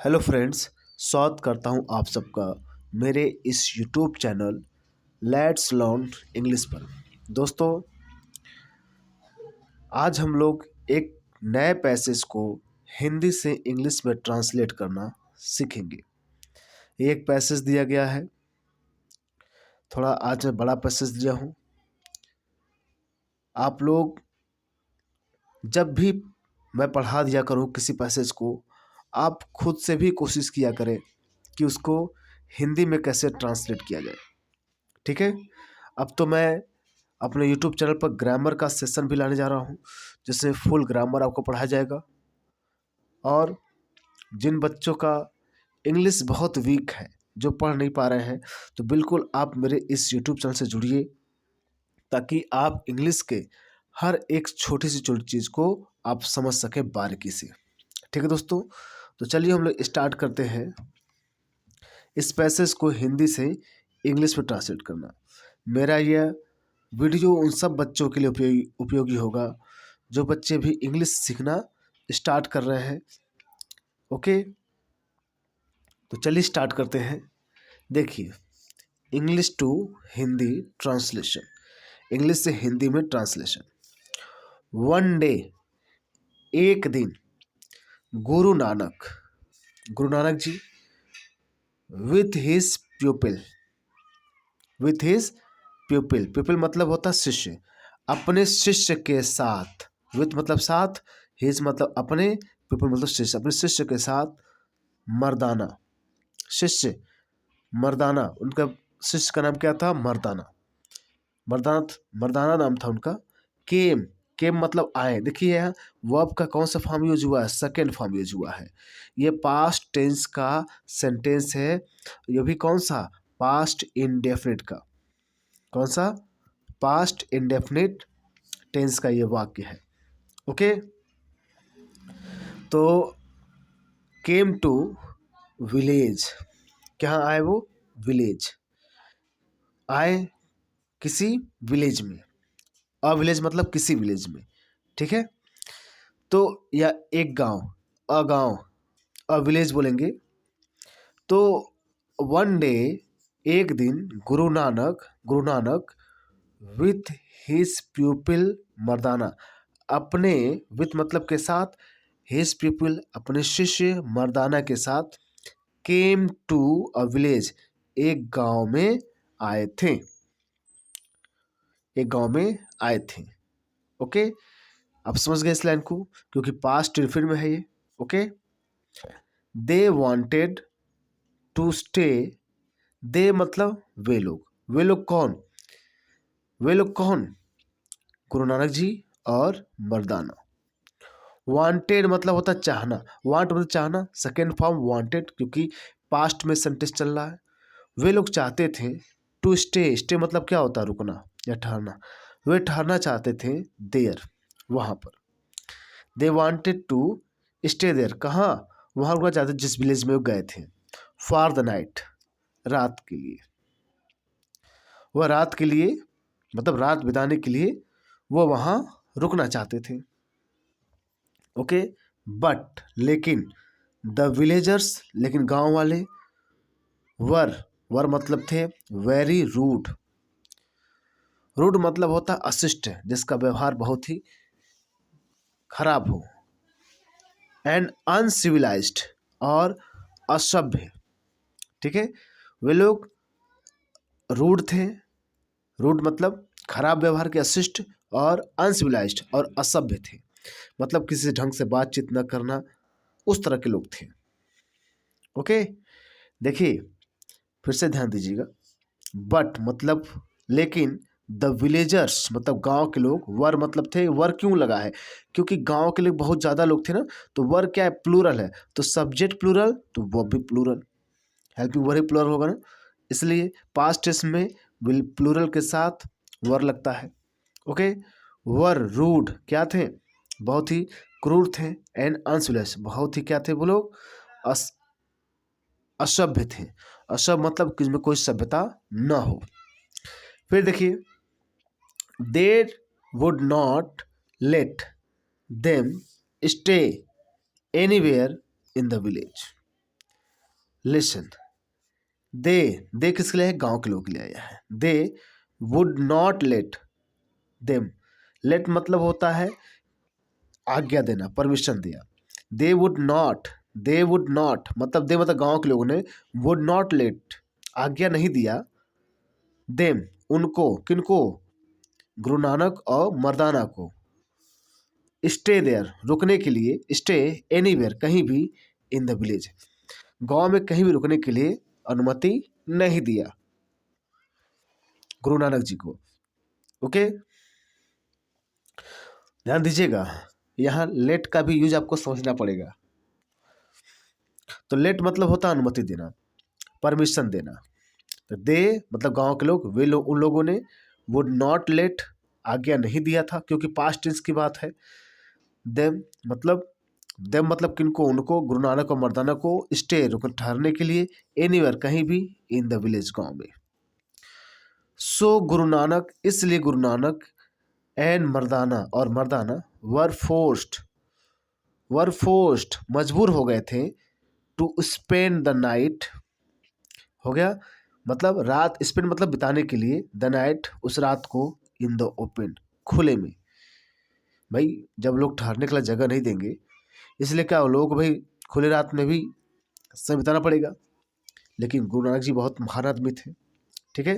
Hello friends, स्वागत करता हूं आप सबका मेरे इस YouTube channel let's learn English पर। दोस्तों, आज हम लोग एक नए पैसेज को हिंदी से इंग्लिश में ट्रांसलेट करना सीखेंगे। एक पैसेज दिया गया है, थोड़ा आज मैं बड़ा पैसेज दिया हूं। आप लोग जब भी मैं पढ़ा दिया करूं किसी पैसेज को, आप खुद से भी कोशिश किया करें कि उसको हिंदी में कैसे ट्रांसलेट किया जाए। ठीक है। अब तो मैं अपने यूट्यूब चैनल पर ग्रामर का सेशन भी लाने जा रहा हूँ, जिसमें फुल ग्रामर आपको पढ़ाया जाएगा। और जिन बच्चों का इंग्लिश बहुत वीक है, जो पढ़ नहीं पा रहे हैं, तो बिल्कुल आप मेरे इस यूट्यूब चैनल से जुड़िए, ताकि आप इंग्लिश के हर एक छोटी से छोटी चीज़ को आप समझ सकें बारीकी से। ठीक है दोस्तों, तो चलिए हम लोग स्टार्ट करते हैं इस पैसेज को हिंदी से इंग्लिश में ट्रांसलेट करना। मेरा यह वीडियो उन सब बच्चों के लिए उपयोगी होगा जो बच्चे भी इंग्लिश सीखना स्टार्ट कर रहे हैं। ओके, तो चलिए स्टार्ट करते हैं। देखिए, English to Hindi translation, English से हिंदी में ट्रांसलेशन। वन डे, एक दिन, Guru Nanak ji with his pupil, pupil मतलब होता शिष्य, अपने शिष्य के साथ। विथ मतलब साथ, हिज मतलब अपने, प्यूपिल मतलब शिष्य, अपने शिष्य के साथ। मर्दाना, शिष्य मर्दाना, उनका शिष्य का नाम क्या था? मर्दाना नाम था उनका। केम मतलब आए। देखिए यहाँ वर्ब का कौन सा फॉर्म यूज हुआ है? सेकेंड फॉर्म यूज हुआ है। ये पास्ट टेंस का सेंटेंस है। ये भी कौन सा? पास्ट इंडेफिनिट का। कौन सा? पास्ट इंडेफिनिट टेंस का ये वाक्य है। ओके, तो केम टू विलेज, कहाँ आए वो? विलेज आए, किसी विलेज में। अ विलेज मतलब किसी विलेज में। ठीक है, तो या एक गांव, अ विलेज बोलेंगे। तो वन डे, एक दिन, गुरु नानक विथ हिज प्यूपिल मर्दाना, अपने, विथ मतलब के साथ, हिज प्यूपिल अपने शिष्य मर्दाना के साथ, केम टू अ विलेज, एक गांव में आए थे। ओके, आप समझ गए इस लाइन को, क्योंकि पास्ट इंडेफिनिट में है ये। Okay, they wanted to stay, they मतलब वे लोग कौन? गुरु नानक जी और मर्दाना। वांटेड मतलब होता चाहना, वांट मतलब चाहना, सेकेंड फॉर्म वांटेड, क्योंकि पास्ट में सेंटेंस चल रहा है। वे लोग चाहते थे टू स्टे मतलब क्या होता है? रुकना या ठहरना। वे ठहरना चाहते थे देयर, वहां पर। They wanted to stay there, कहाँ? वहां रुकना चाहते जिस विलेज में वो गए थे। फॉर द नाइट, रात के लिए। वह रात के लिए मतलब रात बिताने के लिए वो वहां रुकना चाहते थे। ओके, बट लेकिन, द विलेजर्स लेकिन गांव वाले, वर मतलब थे वेरी रूड मतलब होता अशिष्ट, जिसका व्यवहार बहुत ही खराब हो। एंड अनसिविलाइज्ड और असभ्य। ठीक है, वे लोग रूड थे, रूड मतलब खराब व्यवहार के, अशिष्ट, और अनसिविलाइज्ड और असभ्य थे, मतलब किसी ढंग से बातचीत न करना, उस तरह के लोग थे। ओके, देखिए फिर से ध्यान दीजिएगा। बट मतलब लेकिन, द विलेजर्स मतलब गांव के लोग, वर मतलब थे। वर क्यों लगा है? क्योंकि गांव के लोग बहुत ज़्यादा लोग थे ना, तो वर क्या है? प्लूरल है, तो सब्जेक्ट प्लूरल तो वर्ब भी प्लूरल, हेल्पिंग वर्ब ही प्लूरल होगा ना, इसलिए पास्ट टेंस में प्लूरल के साथ वर लगता है। ओके, वर रूड क्या थे? बहुत ही क्रूर थे। एंड अनसिविलाइज्ड बहुत ही क्या थे वो लोग? असभ्य थे। असभ्य मतलब कि इसमें कोई सभ्यता न हो। फिर देखिए, they would not let them stay anywhere in the village. Listen, they किसके लिए है? गांव के लोगों के लिए आया है। They would not let them, let मतलब होता है आज्ञा देना, परमिशन दिया। दे वुड नॉट मतलब दे मतलब गांव के लोगों ने, वुड नॉट लेट आज्ञा नहीं दिया, देम उनको, किनको? गुरु नानक और मर्दाना को, स्टे देयर रुकने के लिए, स्टे एनीवेयर कहीं भी, इन द विलेज गांव में कहीं भी रुकने के लिए अनुमति नहीं दिया गुरु नानक जी को। ओके, ध्यान दीजिएगा, यहाँ लेट का भी यूज आपको समझना पड़ेगा। तो लेट मतलब होता है अनुमति देना, परमिशन देना। तो दे मतलब गांव के लोग, वे लोग, उन लोगों ने वुड नॉट लेट आज्ञा नहीं दिया था, क्योंकि पास्ट टेंस की बात है। देम मतलब किनको? उनको, गुरु नानक और मर्दाना को, स्टे रुक ठहरने के लिए, एनीवेयर कहीं भी, इन द विलेज गांव में। सो गुरु नानक, इसलिए गुरु नानक एंड मर्दाना और मर्दाना वर फोर्स्ड मजबूर हो गए थे, टू स्पेंड द नाइट, हो गया मतलब रात, स्पेंड मतलब बिताने के लिए, द नाइट उस रात को, इन द ओपन खुले में। भाई जब लोग ठहरने के लिए जगह नहीं देंगे, इसलिए क्या लोगों को भाई खुले रात में भी समय बिताना पड़ेगा। लेकिन गुरु नानक जी बहुत महान आदमी थे, ठीक है।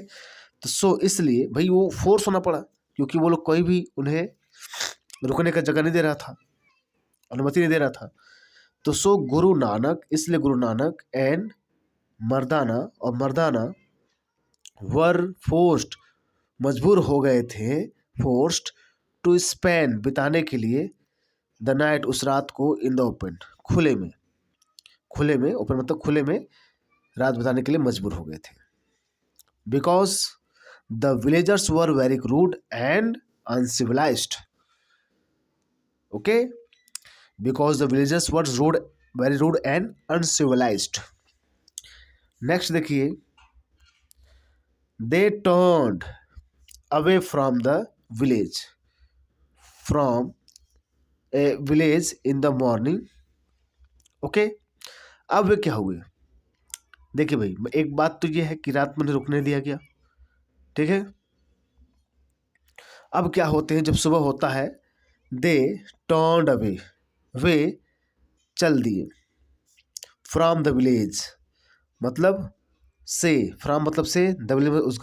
तो सो इसलिए भाई वो फोर्स होना पड़ा, क्योंकि वो लोग कोई भी उन्हें रुकने का जगह नहीं दे रहा था, अनुमति नहीं दे रहा था। तो सो गुरु नानक, इसलिए गुरु नानक एंड मर्दाना और मर्दाना वर फोर्स्ड मजबूर हो गए थे, फोर्स्ड टू स्पेंड बिताने के लिए, द नाइट उस रात को, इन द ओपन खुले में ओपन मतलब खुले में रात बिताने के लिए मजबूर हो गए थे। Because the villagers were very rude and uncivilized. Okay, because the villagers were very rude and uncivilized. Next देखिए, they turned away from the village, from a village in the morning. Okay, अब वे क्या हुए? देखिए भाई, एक बात तो ये है कि रात में रुकने दिया गया, ठीक है। अब क्या होते हैं जब सुबह होता है? दे टर्न्ड अवे, वे चल दिए, फ्रॉम द विलेज मतलब से, फ्रॉम मतलब से, द विलेज उस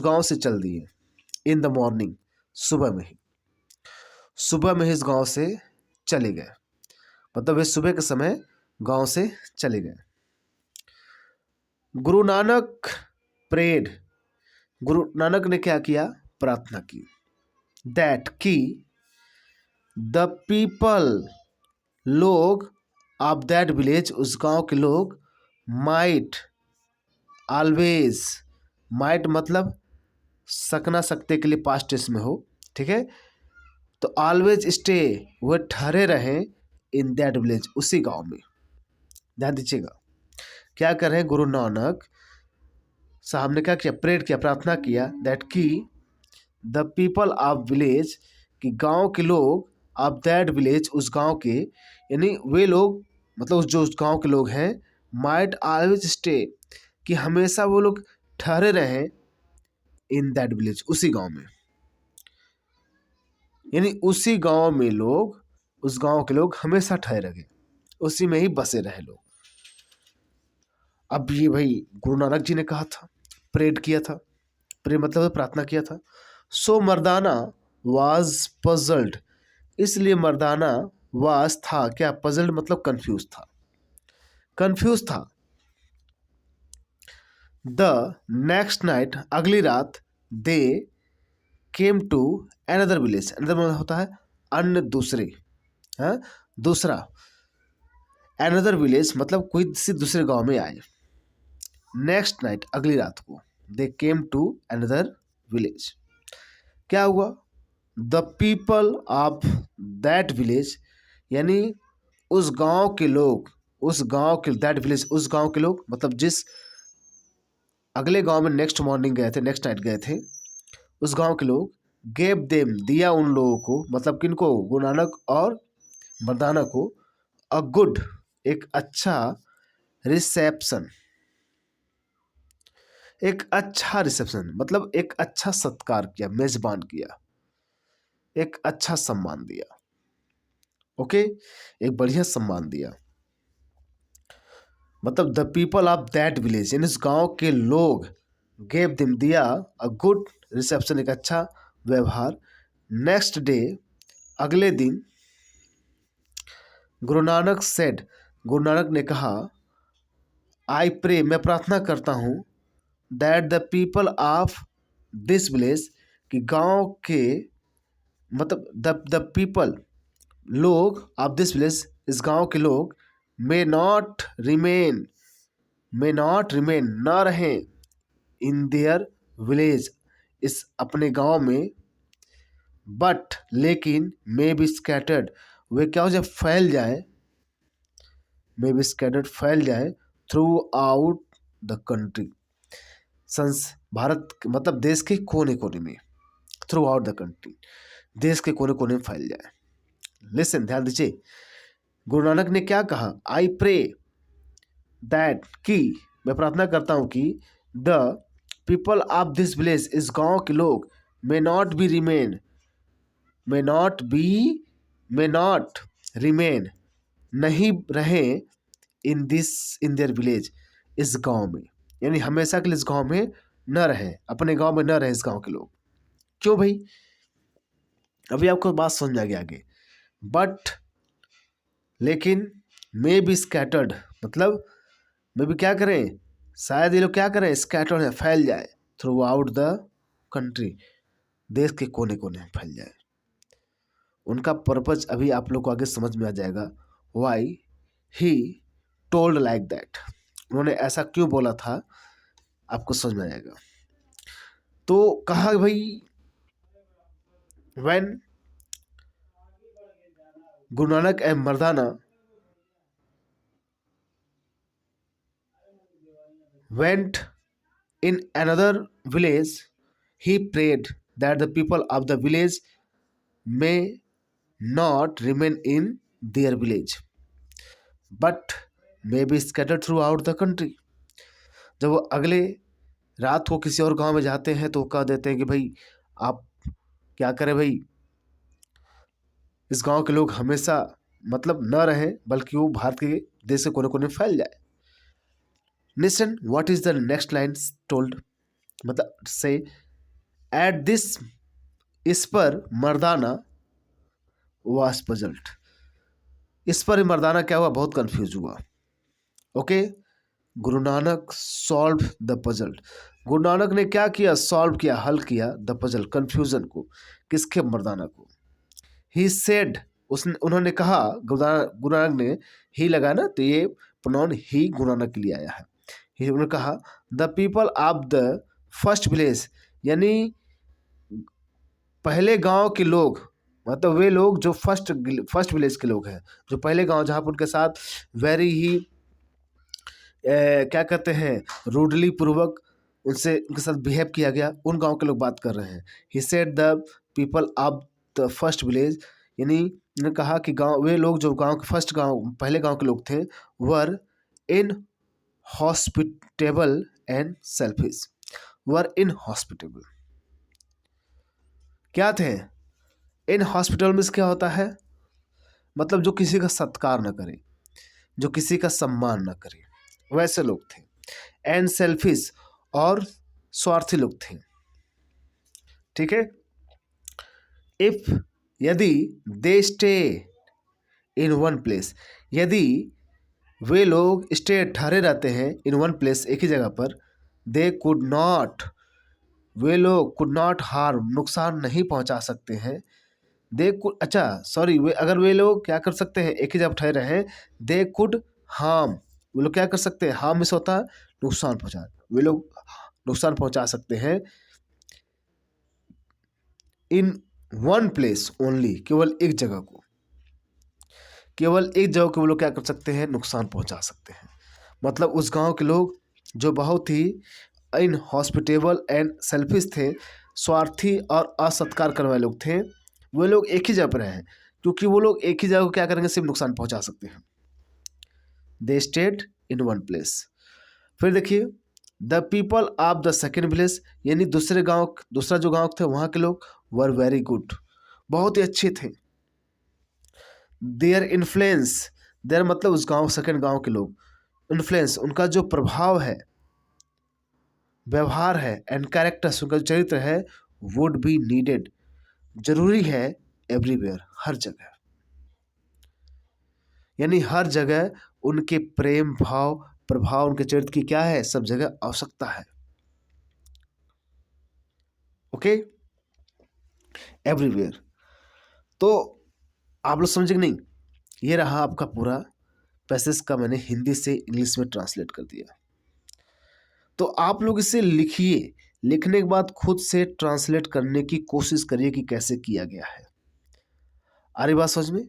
गांव से चल दिए, इन द मॉर्निंग सुबह में ही इस गांव से चले गए, मतलब वे सुबह के समय गांव से चले गए। गुरु नानक प्रेड, गुरु नानक ने क्या किया? प्रार्थना की, दैट की द पीपल लोग ऑफ दैट विलेज उस गांव के लोग, माइट ऑलवेज, माइट मतलब सकना सकते के लिए पास्ट टेंस में हो, ठीक है। तो ऑलवेज स्टे वह ठहरे रहे, इन दैट विलेज उसी गांव में। ध्यान दीजिएगा, क्या कर रहे हैं? गुरु नानक साहब ने क्या किया? प्रेड किया, प्रार्थना किया, दैट की द पीपल ऑफ विलेज, कि गांव के लोग, ऑफ दैट विलेज उस गांव के, यानी वे लोग मतलब उस गांव के लोग हैं, माइट ऑलवेज स्टे कि हमेशा वो लोग ठहरे रहे, इन दैट विलेज उसी गांव में, यानी उसी गांव में लोग, उस गांव के लोग हमेशा ठहरे रहे, उसी में ही बसे रहे लोग। अब ये भाई गुरु नानक जी ने कहा था, प्रेड किया था, प्रे मतलब प्रार्थना किया था। सो मर्दाना वाज पजल्ड, इसलिए मर्दाना वाज था क्या? पजल्ड मतलब कंफ्यूज था। द नेक्स्ट नाइट अगली रात, they came to another village, another मतलब होता है अन्य, दूसरे, हाँ दूसरा, अनदर विलेज मतलब कोई किसी दूसरे गांव में आए। नेक्स्ट नाइट अगली रात को, दे केम टू अनदर विलेज। क्या हुआ? The people of that village, यानी उस गांव के लोग, उस गांव के, दैट विलेज उस गांव के लोग मतलब जिस अगले गांव में नेक्स्ट मॉर्निंग गए थे, नेक्स्ट नाइट गए थे, उस गांव के लोग, गेव देम दिया उन लोगों को, मतलब किनको? गुरु नानक और मर्दाना को, अ गुड एक अच्छा रिसेप्शन, एक अच्छा रिसेप्शन मतलब एक अच्छा सत्कार किया, मेजबान किया, एक अच्छा सम्मान दिया। ओके, एक बढ़िया सम्मान दिया। मतलब the people of that village, यानी उस गांव के लोग, गेव दिम दिया अ गुड रिसेप्शन, एक अच्छा व्यवहार। नेक्स्ट डे, अगले दिन, गुरु नानक सेड, गुरु नानक ने कहा, आई प्रे, मैं प्रार्थना करता हूँ, that the people of this village, कि गांव के मतलब द पीपल, लोग ऑफ दिस विलेज, इस गांव के लोग, may not remain, may not remain, ना रहें, इन देयर विलेज, इस अपने गांव में, बट लेकिन, मे बी स्कैटर्ड, वे क्या हो जाए, फैल जाए, मे बी स्कैटर्ड, फैल जाए, through out the country, Bharat मतलब देश के कोने कोने में, थ्रू आउट द कंट्री, देश के कोने कोने में फैल जाए। लिसन, ध्यान दीजिए, गुरु नानक ने क्या कहा, आई प्रे दैट, कि मैं प्रार्थना करता हूं कि the people of this village, इस गांव के लोग, may not be remain, may not be, may not remain, नहीं रहे, इन देयर विलेज, इस गांव में, यानी हमेशा के लिए इस गांव में न रहे, अपने गांव में न रहे इस गांव के लोग। क्यों भाई, अभी आपको बात समझ में आ गया आगे। बट लेकिन, मे बी स्कैटर्ड, मतलब मे बी क्या करें, शायद ये लोग क्या करें, स्कैटर्ड है, फैल जाए, थ्रू आउट द कंट्री, देश के कोने कोने में फैल जाए। उनका पर्पज अभी आप लोग को आगे समझ में आ जाएगा, why he told like that, उन्होंने ऐसा क्यों बोला था, आपको समझ में आएगा। तो कहा भाई, when Guru Nanak and Mardana went in another village, he prayed that the people of the village may not remain in their village, but may be scattered throughout the country। जब वो अगले रात को किसी और गांव में जाते हैं तो वो कह देते हैं कि भाई आप क्या करें भाई, इस गांव के लोग हमेशा मतलब न रहें, बल्कि वो भारत के देश के कोने कोने में फैल जाए। Listen, what is the next line told, मतलब से, एट दिस, इस पर मर्दाना वाज पजल्ड, इस पर मर्दाना क्या हुआ, बहुत कंफ्यूज हुआ। Okay, Guru Nanak solve the puzzle, Guru Nanak ने क्या किया, सॉल्व किया, हल किया, द पजल, कंफ्यूजन को, किसके, मर्दाना को। ही सेड, उसने, उन्होंने कहा, गुरु नानक ने, ही लगा ना, तो ये प्रोनाउन ही गुरु नानक के लिए आया है। उन्होंने कहा, the people of the first village, यानी पहले गांव के लोग, मतलब वे लोग जो फर्स्ट विलेज के लोग हैं, जो पहले गांव जहाँ पर उनके साथ वेरी ही क्या कहते हैं, रूडली पूर्वक उनसे, उनके साथ बिहेव किया गया, उन गांव के लोग बात कर रहे हैं। He said the people of the first village, यानी उन्होंने कहा कि गांव, वे लोग जो गांव के फर्स्ट गांव, पहले गांव के लोग थे, were inhospitable and selfish, were inhospitable, क्या थे, इन हॉस्पिटल में क्या होता है, मतलब जो किसी का सत्कार न करे, जो किसी का सम्मान न करे, वैसे लोग थे। एंड सेल्फिश, और स्वार्थी लोग थे। ठीक है, इफ, यदि, they stay in one place, यदि वे लोग स्टे, ठहरे रहते हैं, इन वन प्लेस, एक ही जगह पर, दे कुड नॉट, वे लोग कुड नॉट हार्म, नुकसान नहीं पहुंचा सकते हैं, दे कुड, अच्छा सॉरी, वे, अगर वे लोग क्या कर सकते हैं, एक ही जगह ठहरे हैं, दे कुड हार्म, वे लोग क्या कर सकते हैं, हार्म मिस होता है, नुकसान पहुंचा, वे लोग नुकसान पहुंचा सकते हैं, इन वन प्लेस ओनली, केवल एक जगह को, केवल एक जगह को वो लोग क्या कर सकते हैं, नुकसान पहुंचा सकते हैं। मतलब उस गांव के लोग जो बहुत ही इन हॉस्पिटेबल एंड सेल्फिश थे, स्वार्थी और असत्कार करने वाले लोग थे, वे लोग एक ही जगह पर हैं, क्योंकि वो लोग एक ही जगह को क्या करेंगे, सिर्फ नुकसान पहुंचा सकते हैं। They stayed in one place. फिर देखिए the people of the second village, यानी दूसरा जो गांव थे वहाँ के लोग वर वेरी गुड, बहुत ही अच्छे थे। देयर इन्फ्लुएंस, देयर मतलब उस गांव सेकेंड गांव के लोग, इन्फ्लुएंस उनका जो प्रभाव है, व्यवहार है, एंड कैरेक्टर्स उनका जो चरित्र है, वुड बी नीडेड, जरूरी है, एवरीवेयर हर जगह, यानी हर जगह उनके प्रेम भाव प्रभाव उनके चरित्र की क्या है, सब जगह आवश्यकता है। Okay, everywhere. तो आप लोग समझे कि नहीं? ये रहा आपका पूरा पैसेज का मैंने हिंदी से इंग्लिश में ट्रांसलेट कर दिया। तो आप लोग इसे लिखिए, लिखने के बाद खुद से ट्रांसलेट करने की कोशिश करिए कि कैसे किया गया है। आ रही बात समझ में?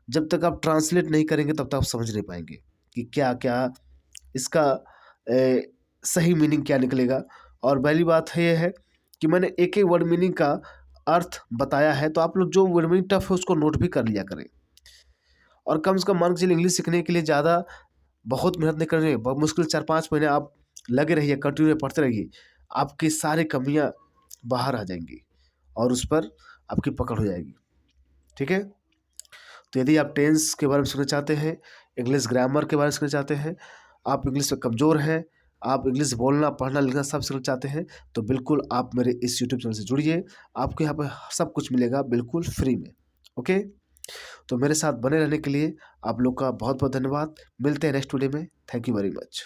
जब तक आप ट्रांसलेट नहीं करेंगे तब तक आप समझ नहीं पाएंगे कि क्या क्या इसका सही मीनिंग क्या निकलेगा। और पहली बात ये है कि मैंने एक एक वर्ड मीनिंग का अर्थ बताया है, तो आप लोग जो वर्ड मीनिंग टफ है उसको नोट भी कर लिया करें। और कम से कम मान के चलिए इंग्लिश सीखने के लिए ज़्यादा बहुत मेहनत नहीं करनी है, बहुत मुश्किल 4-5 महीने आप लगे रहिए, कंटिन्यू पढ़ते रहिए, आपकी सारी कमियां बाहर आ जाएंगी और उस पर आपकी पकड़ हो जाएगी। ठीक है, तो यदि आप टेंस के बारे में सीखना चाहते हैं, इंग्लिश ग्रामर के बारे में सीखना चाहते हैं, आप इंग्लिश में कमज़ोर हैं, आप इंग्लिश बोलना पढ़ना लिखना सब सीखना चाहते हैं, तो बिल्कुल आप मेरे इस यूट्यूब चैनल से जुड़िए, आपको यहाँ पर सब कुछ मिलेगा बिल्कुल फ्री में। ओके, तो मेरे साथ बने रहने के लिए आप लोग का बहुत बहुत धन्यवाद। मिलते हैं नेक्स्ट वीडियो में। Thank you very much.